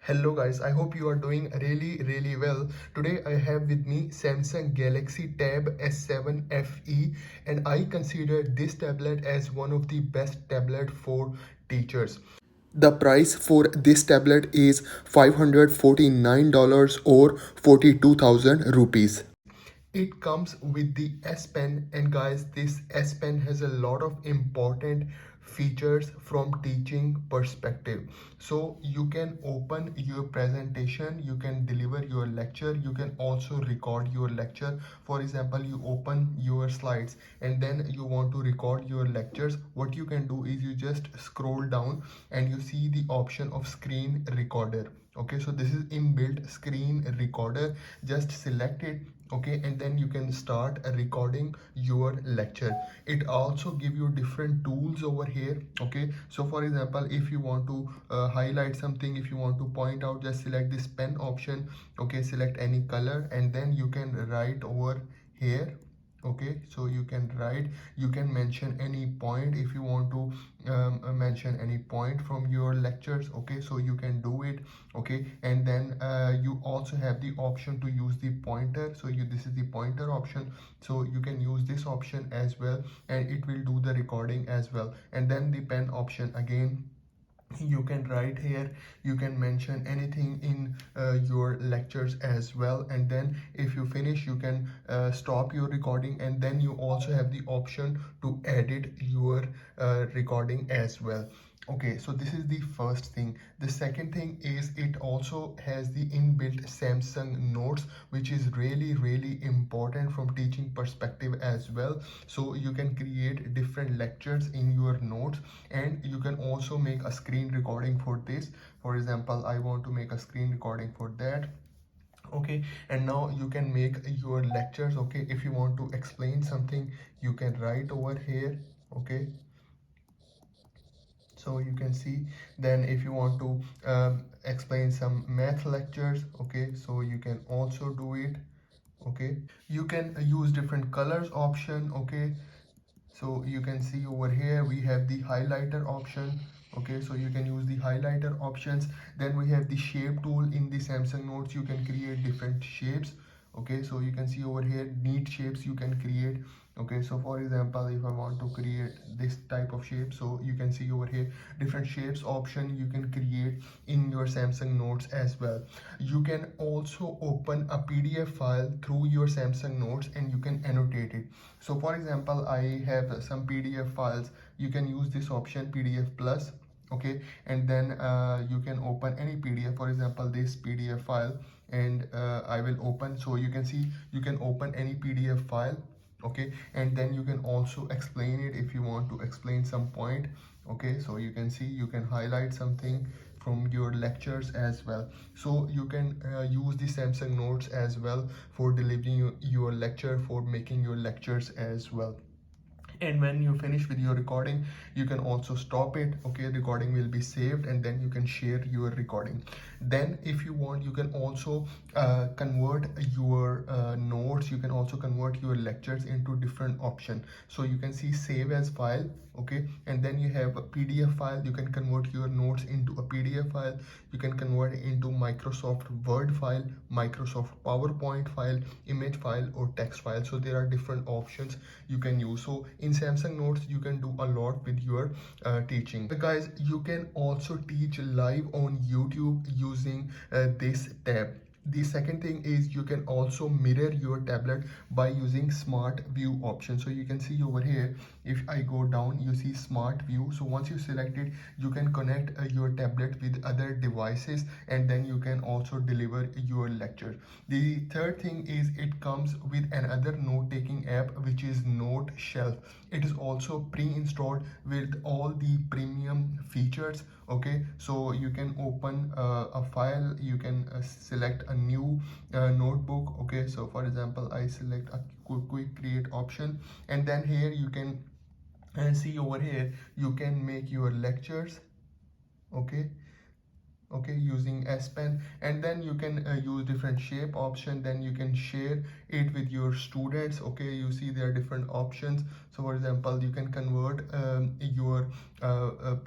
Hello guys, I hope you are doing really well. Today I have with me Samsung Galaxy Tab S7 FE, and I consider this tablet as one of the best tablet for teachers. The price for this tablet is $549 or 42,000 rupees. It comes with the S Pen, and guys, this S Pen has a lot of important features from teaching perspective. So you can open your presentation, you can deliver your lecture, you can also record your lecture. For example, you open your slides and then you want to record your lectures. What you can do is you just scroll down and you see the option of screen recorder. Okay, so this is inbuilt screen recorder. Just select it, okay, and then you can start recording your lecture. It also give you different tools over here. Okay, so for example, if you want to highlight something, if you want to point out, just select this pen option. Okay, select any color and then you can write over here. Okay, so you can write, you can mention any point if you want to mention any point from your lectures. Okay, so you can do it. Okay, and then you also have the option to use the pointer. So this is the pointer option, so you can use this option as well, and it will do the recording as well. And then the pen option again, you can write here, you can mention anything in your lectures as well. And then if you finish, you can stop your recording, and then you also have the option to edit your recording as well. Okay, so this is the first thing. The second thing is it also has the inbuilt Samsung Notes, which is really important from teaching perspective as well. So you can create different lectures in your notes, and you can also make a screen recording for this. For example, I want to make a screen recording for that. Okay, and now you can make your lectures. Okay, if you want to explain something, you can write over here. Okay, so you can see, then if you want to explain some math lectures, okay, so you can also do it. Okay, you can use different colors option. Okay, so you can see over here we have the highlighter option. Okay, so you can use the highlighter options. Then we have the shape tool. In the Samsung Notes, you can create different shapes. Okay, so you can see over here neat shapes you can create. Okay, so for example, if I want to create this type of shape, so you can see over here different shapes option you can create in your Samsung Notes as well. You can also open a PDF file through your Samsung Notes and you can annotate it. So for example, I have some PDF files. You can use this option, PDF plus. Okay, and then you can open any PDF, for example this PDF file, and I will open. So you can see you can open any PDF file. Okay, and then you can also explain it if you want to explain some point. Okay, so you can see you can highlight something from your lectures as well. So you can use the Samsung Notes as well for delivering your lecture, for making your lectures as well. And when you finish with your recording, you can also stop it. Okay, recording will be saved, and then you can share your recording. Then if you want, you can also convert your notes, you can also convert your lectures into different option. So you can see save as file. Okay, and then you have a PDF file. You can convert your notes into a PDF file. You can convert it into Microsoft Word file, Microsoft PowerPoint file, image file, or text file. So there are different options you can use. So in Samsung Notes, you can do a lot with your teaching. But guys, you can also teach live on YouTube using this tab. The second thing is you can also mirror your tablet by using smart view option. So you can see over here, if I go down, you see smart view. So once you select it, you can connect your tablet with other devices, and then you can also deliver your lecture. The third thing is it comes with another note taking app, which is Noteshelf. It is also pre-installed with all the premium features. Okay, so you can open a file, you can select a new notebook. Okay, so for example, I select a quick create option, and then here you can see over here you can make your lectures. Okay, okay, using S Pen. And then you can use different shape option, then you can share it with your students. Okay, you see there are different options. So for example, you can convert your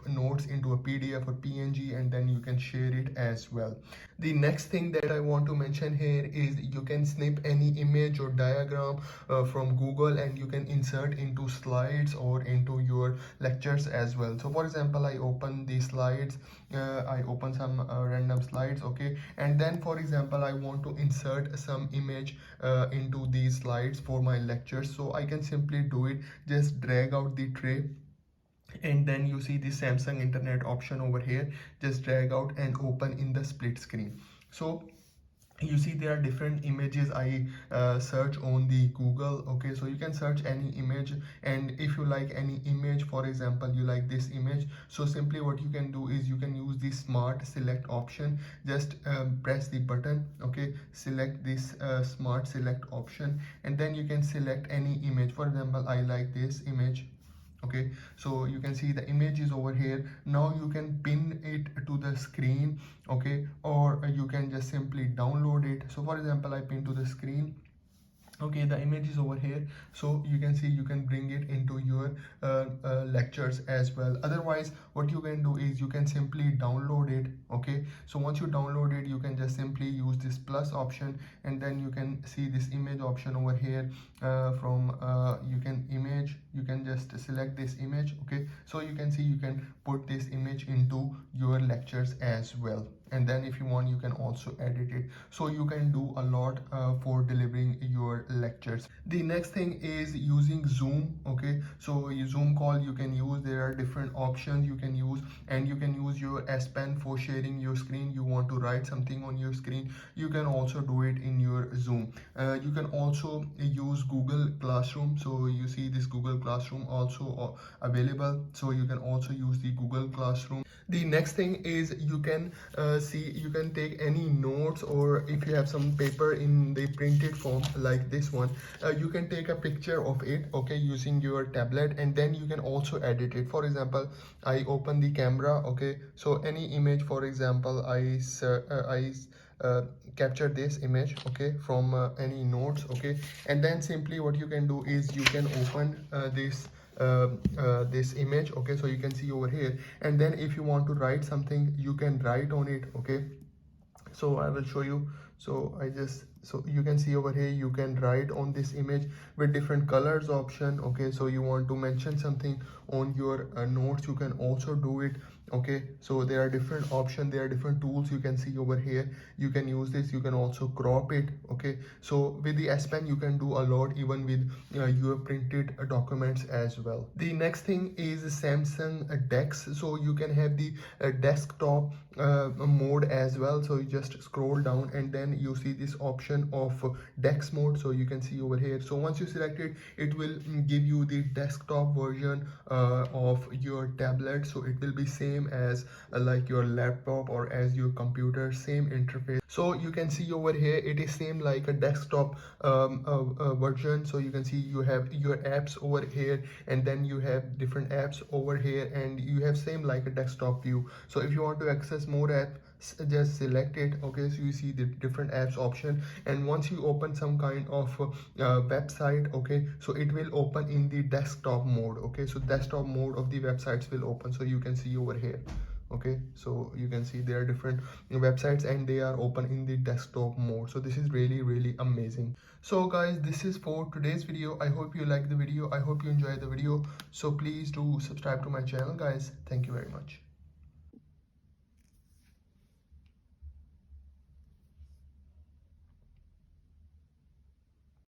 notes into a PDF or PNG, and then you can share it as well. The next thing that I want to mention here is you can snip any image or diagram from Google, and you can insert into slides or into your lectures as well. So for example, I open the slides, I open some random slides, okay, and then for example I want to insert some image into these slides for my lectures. So I can simply do it, just drag out the tray, and then you see the Samsung internet option over here, just drag out and open in the split screen. So you see there are different images I search on the Google. Okay, so you can search any image, and if you like any image, for example you like this image, so simply what you can do is you can use the smart select option. Just press the button, okay, select this smart select option, and then you can select any image. For example, I like this image. Okay, so you can see the image is over here. Now you can pin it to the screen, okay, or you can just simply download it. So for example, I pin to the screen. Okay, the image is over here, so you can see you can bring it into your lectures as well. Otherwise, what you can do is you can simply download it. Okay, so once you download it, you can just simply use this plus option, and then you can see this image option over here. From you can image, you can just select this image. Okay, so you can see you can put this image into your lectures as well, and then if you want you can also edit it. So you can do a lot for delivering your lectures. The next thing is using Zoom. Okay, so your Zoom call you can use, there are different options you can use, and you can use your S Pen for sharing your screen. You want to write something on your screen, you can also do it in your Zoom. You can also use Google Classroom. So you see this Google Classroom also available, so you can also use the Google Classroom. The next thing is you can see you can take any notes, or if you have some paper in the printed form like this one, you can take a picture of it, okay, using your tablet, and then you can also edit it. For example, I open the camera, okay, so any image, for example, I capture this image, okay, from any notes, okay, and then simply what you can do is you can open this image, okay, so you can see over here, and then if you want to write something, you can write on it. Okay, so I will show you. So so you can see over here you can write on this image with different colors option. Okay, so you want to mention something on your notes, you can also do it. Okay, so there are different options, there are different tools you can see over here. You can use this, you can also crop it. Okay, so with the S Pen you can do a lot, even with your printed documents as well. The next thing is Samsung Dex. So you can have the desktop mode as well. So you just scroll down, and then you see this option of Dex mode, so you can see over here. So once you select it, it will give you the desktop version of your tablet. So it will be same as like your laptop or as your computer, same interface. So you can see over here it is same like a desktop version. So you can see you have your apps over here, and then you have different apps over here, and you have same like a desktop view. So if you want to access more apps, just select it. Okay, so you see the different apps option, and once you open some kind of website, okay, so it will open in the desktop mode. Okay, so desktop mode of the websites will open, so you can see over here. Okay, so you can see there are different websites, and they are open in the desktop mode. So this is really amazing. So guys, this is for today's video. I hope you like the video, I hope you enjoy the video. So please do subscribe to my channel, guys. Thank you very much.